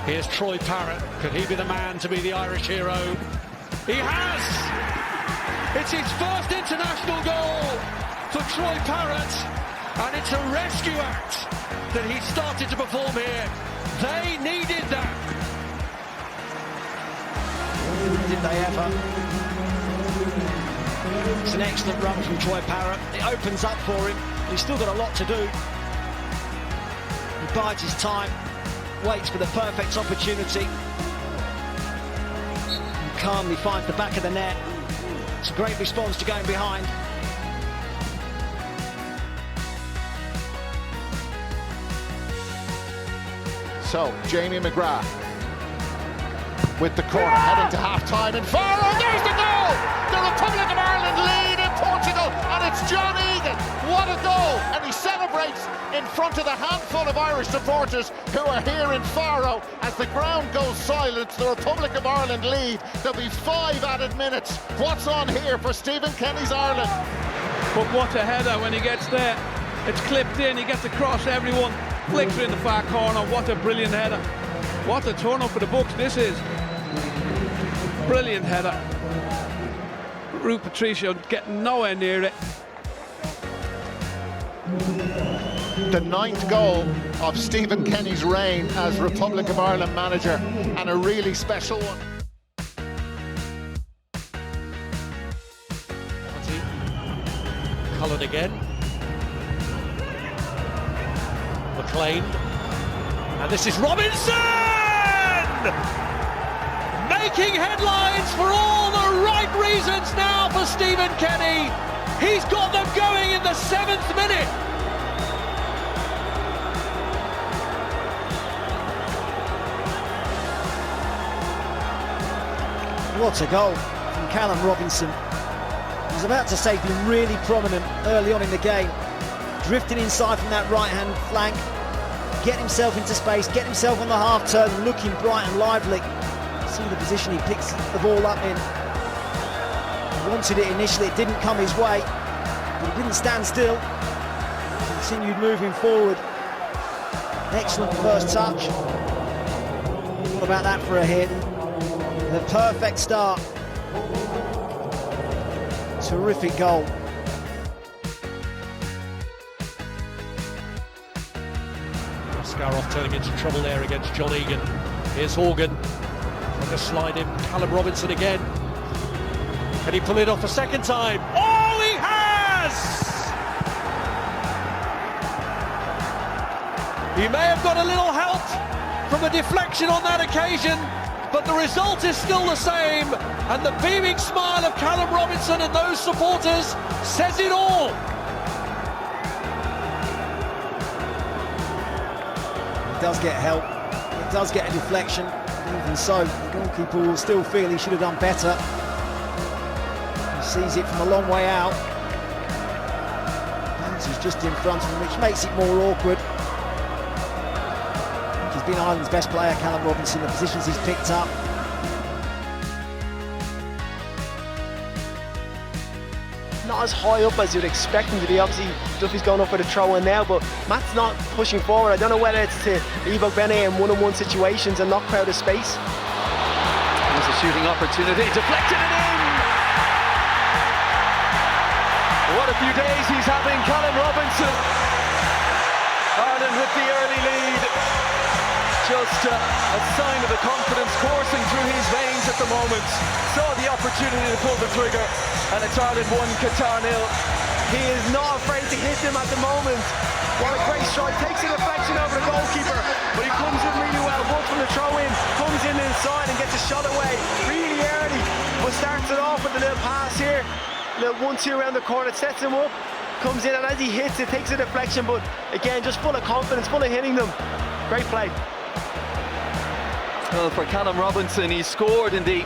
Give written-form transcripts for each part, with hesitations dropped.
Here's Troy Parrott. Could he be the man to be the Irish hero? He has! It's his first international goal for Troy Parrott, and it's a rescue act that he started to perform here. They needed that. Did they ever? It's an excellent run from Troy Parrott. It opens up for him. He's still got a lot to do. He bides his time, waits for the perfect opportunity, and calmly finds the back of the net. It's a great response to going behind. So, Jamie McGrath with the corner, heading to half-time in Parrott. There's the goal! The Republic of Ireland lead in Portugal, and it's John Egan. What a goal! And he celebrates in front of the handful of Irish supporters who are here in Faro as the ground goes silent. The Republic of Ireland lead. There'll be 5 added minutes. What's on here for Stephen Kenny's Ireland? But what a header when he gets there. It's clipped in, he gets across everyone, flicks it in the far corner. What a brilliant header. What a turn up for the books this is. Brilliant header. Rui Patricio getting nowhere near it. The 9th goal of Stephen Kenny's reign as Republic of Ireland manager, and a really special one. Cullen again. McLean. And this is Robinson! Making headlines for all the right reasons now for Stephen Kenny. He's got them going in the 7th minute. What a goal from Callum Robinson. He was about to say been really prominent early on in the game. Drifting inside from that right-hand flank, get himself into space, get himself on the half-turn, looking bright and lively. See the position he picks the ball up in. He wanted it initially, it didn't come his way, but he didn't stand still. Continued moving forward. Excellent first touch. What about that for a hit? The perfect start. Terrific goal. Scaroff turning into trouble there against John Egan. Here's Horgan. Trying to slide in. Callum Robinson again. Can he pull it off a second time? Oh, he has! He may have got a little help from a deflection on that occasion, but the result is still the same, and the beaming smile of Callum Robinson and those supporters says it all. It does get help, it does get a deflection. Even so, the goalkeeper will still feel he should have done better. He sees it from a long way out. He's just in front of him, which makes it more awkward. I think he's been Ireland's best player, Callum Robinson, the positions he's picked up. Not as high up as you'd expect him to be. Obviously, Duffy's going up for the throw-in now, but Matt's not pushing forward. I don't know whether it's to Ciedozie Ogbene in one-on-one situations and not crowd of space. There's a shooting opportunity, deflected it in! What a few days he's having, Callum Robinson. Ireland with the early lead. Just a sign of the confidence coursing through his veins at the moment. Saw the opportunity to pull the trigger, and it's Ireland 1, Qatar 0. He is not afraid to hit them at the moment. What a great strike, takes a deflection over the goalkeeper, but he comes in really well, both from the throw-in, comes in inside and gets a shot away really early, but starts it off with a little pass here, a little 1-2 around the corner, sets him up, comes in, and as he hits it, takes a deflection, but again, just full of confidence, full of hitting them. Great play. Well, for Callum Robinson, he scored in the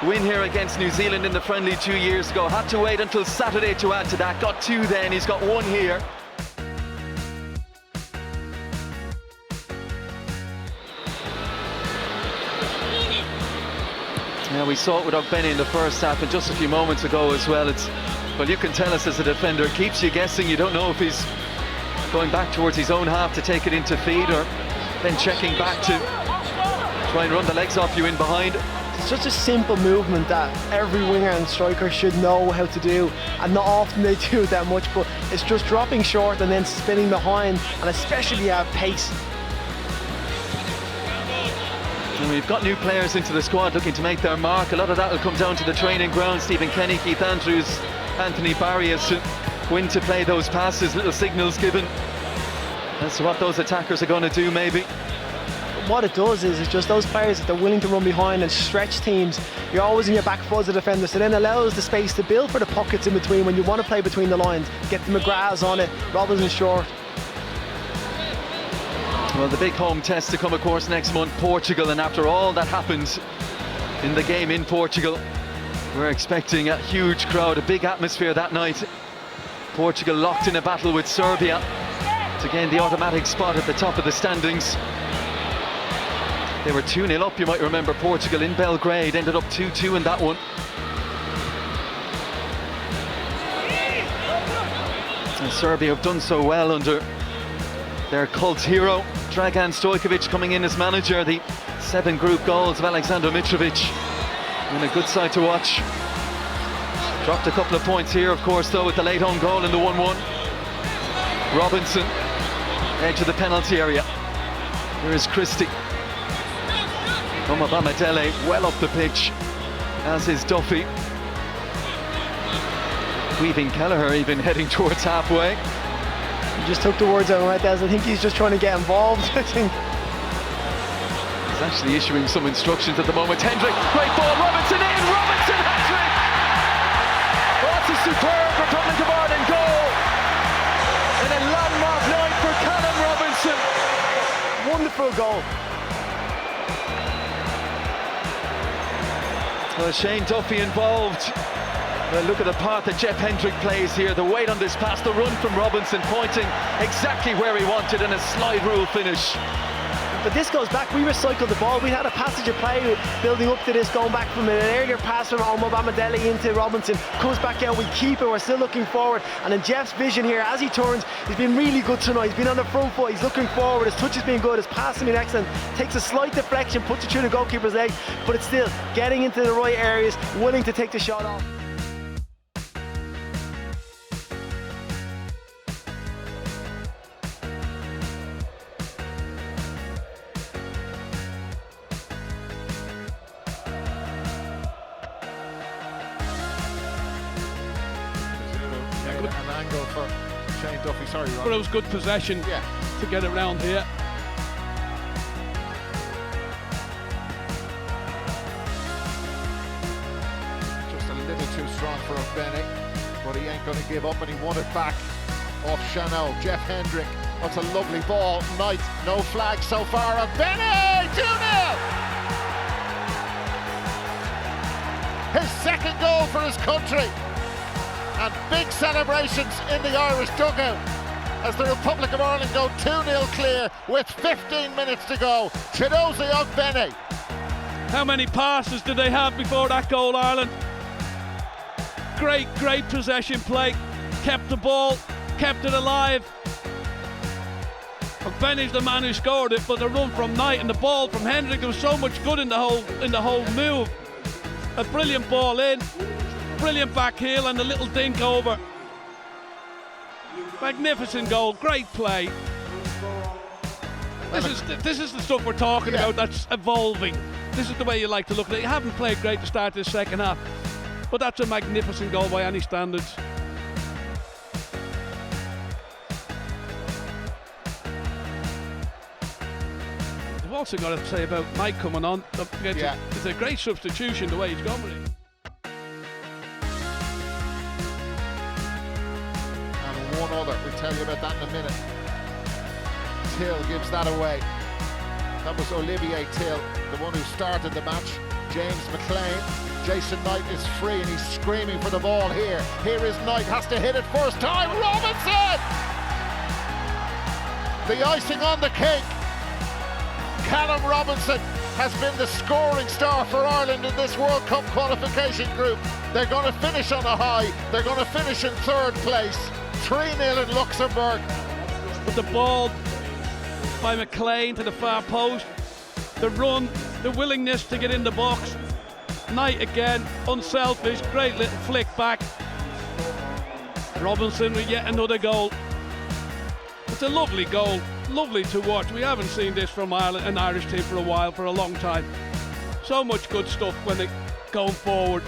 win here against New Zealand in the friendly 2 years ago. Had to wait until Saturday to add to that. Got 2 then, he's got 1 here. Yeah, we saw it with Ogbene in the first half, and just a few moments ago as well. Well, you can tell us as a defender, it keeps you guessing. You don't know if he's going back towards his own half to take it into feed, or then checking back to Try and run the legs off you in behind. It's such a simple movement that every winger and striker should know how to do, and not often they do it that much, but it's just dropping short and then spinning behind, and especially at pace. And we've got new players into the squad looking to make their mark. A lot of that will come down to the training ground. Stephen Kenny, Keith Andrews, Anthony Barry as to when to play those passes, little signals given as to what those attackers are going to do maybe. What it does is it's just those players, if they're willing to run behind and stretch teams, you're always in your back foot as a defender, so then allows the space to build for the pockets in between when you want to play between the lines. Get the McGraths on it, Robinson short. Well, the big home test to come, of course, next month, Portugal, and after all that happened in the game in Portugal, we're expecting a huge crowd, a big atmosphere that night. Portugal locked in a battle with Serbia to gain the automatic spot at the top of the standings. They were 2-0 up, you might remember. Portugal in Belgrade ended up 2-2 in that one. And Serbia have done so well under their cult hero, Dragan Stojkovic, coming in as manager. The 7 group goals of Aleksandar Mitrovic. And a good side to watch. Dropped a couple of points here, of course, though, with the late own goal in the 1-1. Robinson, edge of the penalty area. Here is Christie. Bamadele well up the pitch, as is Duffy. Weaving Kelleher even heading towards halfway. He just took the words out right there. I think he's just trying to get involved. I think he's actually issuing some instructions at the moment. Hendrick, great ball, Robinson in, Robinson hat-trick! Oh, that's a superb Republic of Ireland goal! And a landmark night for Callum Robinson. Wonderful goal. Well, Shane Duffy involved. Well, look at the part that Jeff Hendrick plays here. The weight on this pass, the run from Robinson, pointing exactly where he wanted, and a slide rule finish. But this goes back, we recycled the ball. We had a passage of play building up to this, going back from an earlier pass from Bamadele into Robinson. Comes back out, we keep it, we're still looking forward. And in Jeff's vision here, as he turns, he's been really good tonight. He's been on the front foot, he's looking forward, his touch has been good, his passing has been excellent. Takes a slight deflection, puts it through the goalkeeper's leg, but it's still getting into the right areas, willing to take the shot off. An angle for Shane Duffy, sorry, Ron. But it was good possession to get around here. Just a little too strong for Ogbene, but he ain't going to give up, and he won it back off Chanel. Jeff Hendrick, that's a lovely ball. Knight, no flag so far. Ogbene, 2-0! His second goal for his country. And big celebrations in the Irish dugout as the Republic of Ireland go 2-0 clear with 15 minutes to go. Chiedozie Ogbene. How many passes did they have before that goal, Ireland? Great possession play. Kept the ball, kept it alive. Ogbene's the man who scored it, but the run from Knight and the ball from Hendrick, there was so much good in the whole move. A brilliant ball in. Brilliant back heel and a little dink over. Magnificent goal, great play. This is the stuff we're talking about that's evolving. This is the way you like to look at it. You haven't played great to start this second half, but that's a magnificent goal by any standards. I've also got to say about Mike coming on. It's a great substitution the way he's gone with it. One other, we'll tell you about that in a minute. Till gives that away. That was Olivier Till, the one who started the match. James McLean. Jason Knight is free and he's screaming for the ball here. Here is Knight, has to hit it first time. Robinson! The icing on the cake. Callum Robinson has been the scoring star for Ireland in this World Cup qualification group. They're going to finish on a high. They're going to finish in third place. 3-0 in Luxembourg. But the ball by McLean to the far post, the run the willingness to get in the box. Knight again, unselfish, great little flick back. Robinson with yet another goal. It's a lovely goal, lovely to watch. We haven't seen this from Ireland, an Irish team for a while, for a long time. So much good stuff when they're going forward.